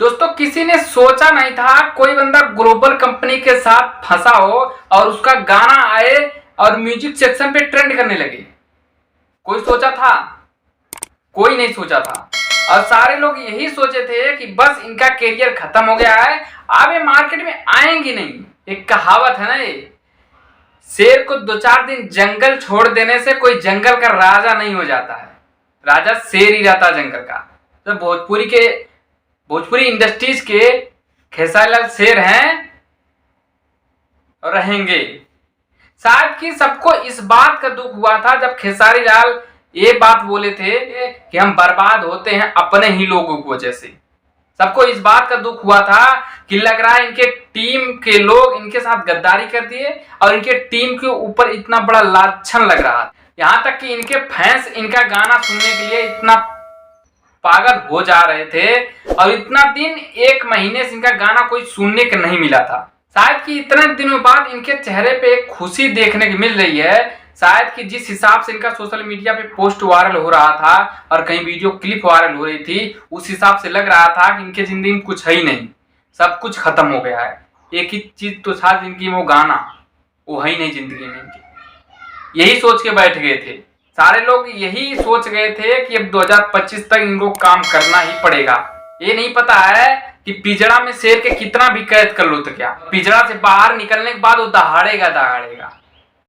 दोस्तों किसी ने सोचा नहीं था कोई बंदा ग्लोबल कंपनी के साथ फंसा हो और उसका गाना आए और म्यूजिक सेक्शन पे ट्रेंड करने लगे। कोई सोचा था? कोई नहीं सोचा था। और सारे लोग यही सोचे थे कि बस इनका करियर खत्म हो गया है, अब ये मार्केट में आएंगे नहीं। एक कहावत है ना, ये शेर को 2-4 दिन जंगल छोड़ देने से कोई जंगल का राजा नहीं हो जाता है, राजा शेर ही रहता जंगल का। तो भोजपुरी इंडस्ट्रीज के खेसारी लाल शेर हैं और रहेंगे। शायद कि सबको इस बात का दुख हुआ था जब खेसारी लाल ये बात बोले थे कि हम बर्बाद होते हैं अपने ही लोगों की वजह से। सबको इस बात का दुख हुआ था कि लग रहा है इनके टीम के लोग इनके साथ गद्दारी कर दिए और इनके टीम के ऊपर इतना बड़ा लाछन लग रहा है। यहाँ तक कि इनके फैंस इनका गाना सुनने के लिए इतना पागल हो जा रहे थे और इतना दिन 1 महीने से इनका गाना कोई सुनने को नहीं मिला था। शायद कि इतने दिनों बाद इनके चेहरे पे एक खुशी देखने को मिल रही है। शायद कि जिस हिसाब से इनका सोशल मीडिया पे पोस्ट वायरल हो रहा था और कहीं वीडियो क्लिप वायरल हो रही थी, उस हिसाब से लग रहा था कि इनके जिंदगी में कुछ है ही नहीं, सब कुछ खत्म हो गया है। एक ही चीज तो था जिंदगी में, वो गाना, वो है ही नहीं जिंदगी में इनकी। यही सोच के बैठ गए थे सारे लोग, यही सोच गए थे कि अब 2025 तक इनको काम करना ही पड़ेगा। ये नहीं पता है कि पिंजड़ा में शेर के कितना भी कैद कर लो तो क्या, पिंजड़ा से बाहर निकलने के बाद वो दहाड़ेगा।